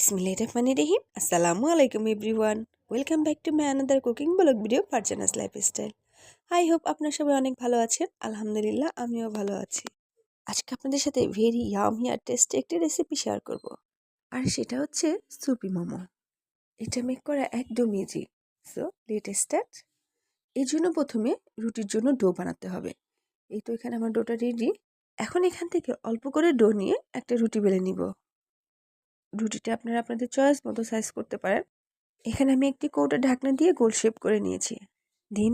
Bismillahirrahmanirrahim. Assalamu alaikum everyone. Welcome back to my another cooking vlog video Farjana's Lifestyle. I hope আপনারা সবাই অনেক ভালো আছেন। আলহামদুলিল্লাহ আমিও ভালো আছি। আজকে আপনাদের সাথে ভেরি ইয়ামি আর টেস্টি একটি রেসিপি শেয়ার করব। আর সেটা হচ্ছে সুপি মোমো। এটা মেক করা একদম ইজি। So let start. এই জন্য প্রথমে রুটির জন্য ডো বানাতে হবে। এই তো এখানে আমার ডোটা রেডি। এখন এখান থেকে অল্প করে ডো নিয়ে একটা রুটি বেলে নিব। রুটিটা আপনারা আপনাদের চয়েস মতো সাইজ করতে পারেন। এখানে আমি একটি কৌটা ঢাকনা দিয়ে গোল শেপ করে নিয়েছি।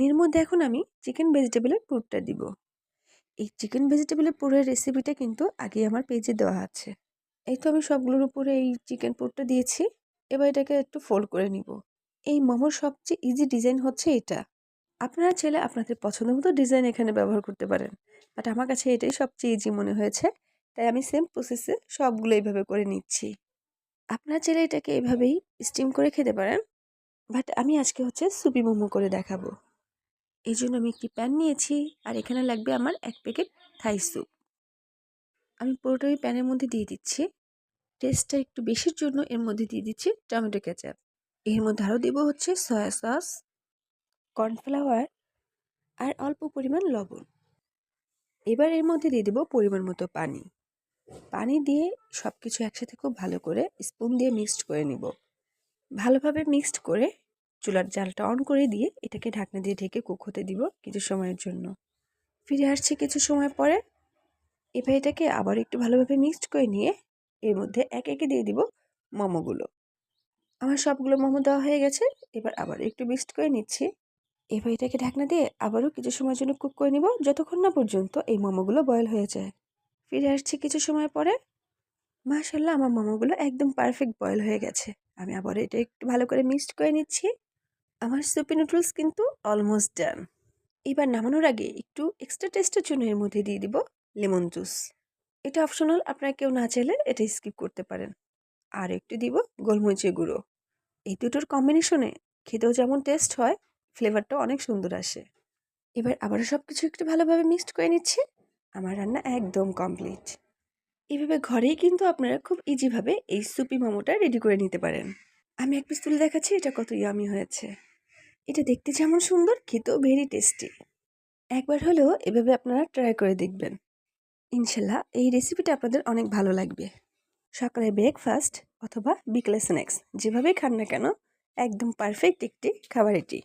এর মধ্যে এখন আমি চিকেন ভেজিটেবলের পুরটা দিব। এই চিকেন ভেজিটেবলের পুরের রেসিপিটা কিন্তু আগে আমার পেজে দেওয়া আছে। এই তো আমি সবগুলোর উপরে এই চিকেন পুরটা দিয়েছি। এবার এটাকে একটু ফোল্ড করে নিব। এই মোমোর সবচেয়ে ইজি ডিজাইন হচ্ছে এটা। আপনারা চাইলে আপনাদের পছন্দ মতো ডিজাইন এখানে ব্যবহার করতে পারেন, বাট আমার কাছে এটাই সবচেয়ে ইজি মনে হয়েছে, তাই আমি সেম প্রসেসে সবগুলো এইভাবে করে নিচ্ছি। আপনারা চাইলে এটাকে এভাবেই স্টিম করে খেতে পারেন, বাট আমি আজকে হচ্ছে সুপি মোমো করে দেখাবো। এই জন্য আমি একটি প্যান নিয়েছি, আর এখানে লাগবে আমার 1 প্যাকেট থাই স্যুপ। আমি পুরোটাই প্যানের মধ্যে দিয়ে দিচ্ছি। টেস্টটা একটু বেশির জন্য এর মধ্যে দিয়ে দিচ্ছি টমেটো কেচাপ। এর মধ্যে আরও দেবো হচ্ছে সয়া সস, কর্নফ্লাওয়ার আর অল্প পরিমাণ লবণ। এবার এর মধ্যে দিয়ে দেবো পরিমাণ মতো পানি। পানি দিয়ে সব কিছু একসাথে খুব ভালো করে স্পুন দিয়ে মিক্সড করে নিব। ভালোভাবে মিক্সড করে চুলার জালটা অন করে দিয়ে এটাকে ঢাকনা দিয়ে ঢেকে কুক হতে দিব কিছু সময়ের জন্য। ফিরে আসছি কিছু সময় পরে। এবার এটাকে আবার একটু ভালোভাবে মিক্সড করে নিয়ে এর মধ্যে একে একে দিয়ে দিব মোমোগুলো। আমার সবগুলো মোমো দেওয়া হয়ে গেছে। এবার আবার একটু মিক্সড করে নিচ্ছি। এবার এটাকে ঢাকনা দিয়ে আবারও কিছু সময়ের জন্য কুক করে নিব, যতক্ষণ না পর্যন্ত এই মোমোগুলো বয়েল হয়ে যায়। ফিরে আসছি কিছু সময় পরে। মাশাআল্লাহ, আমার মোমোগুলো একদম পারফেক্ট বয়েল হয়ে গেছে। আমি আবার এটা একটু ভালো করে মিক্সড করে নিচ্ছি। আমার সুপি নুডলস কিন্তু অলমোস্ট ডান। এবার নামানোর আগে একটু এক্সট্রা টেস্টের জন্য এর মধ্যে দিয়ে দিব লেমন জুস। এটা অপশনাল, আপনারা কেউ না চাইলে এটা স্কিপ করতে পারেন। আর একটু দিব গোলমরিচের গুঁড়ো। এই দুটোর কম্বিনেশনে খেতেও যেমন টেস্ট হয়, ফ্লেভারটাও অনেক সুন্দর আসে। এবার আবারও সব কিছু একটু ভালোভাবে মিক্সড করে নিচ্ছি। আমার রান্না একদম কমপ্লিট। এভাবে ঘরেই কিন্তু আপনারা খুব ইজিভাবে এই সুপি মোমোটা রেডি করে নিতে পারেন। আমি এক পিস তুলে দেখাচ্ছি এটা কত ইয়ামি হয়েছে। এটা দেখতে যেমন সুন্দর, খেতেও ভেরি টেস্টি। একবার হলেও এভাবে আপনারা ট্রাই করে দেখবেন। ইনশাল্লাহ এই রেসিপিটা আপনাদের অনেক ভালো লাগবে। সকালে ব্রেকফাস্ট অথবা বিকেলে স্ন্যাক্স যেভাবেই খান না কেন, একদম পারফেক্ট একটি খাবার এটি।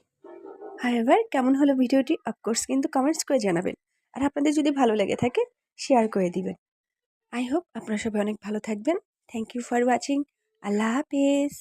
হাউএভার কেমন হলো ভিডিওটি অফকোর্স কিন্তু কমেন্টস করে জানাবেন। আর আপনাদের যদি ভালো লেগে থাকে শেয়ার করে দিবেন। আই হোপ আপনারা সবাই অনেক ভালো থাকবেন। Thank you for watching. আল্লাহ হাফেজ।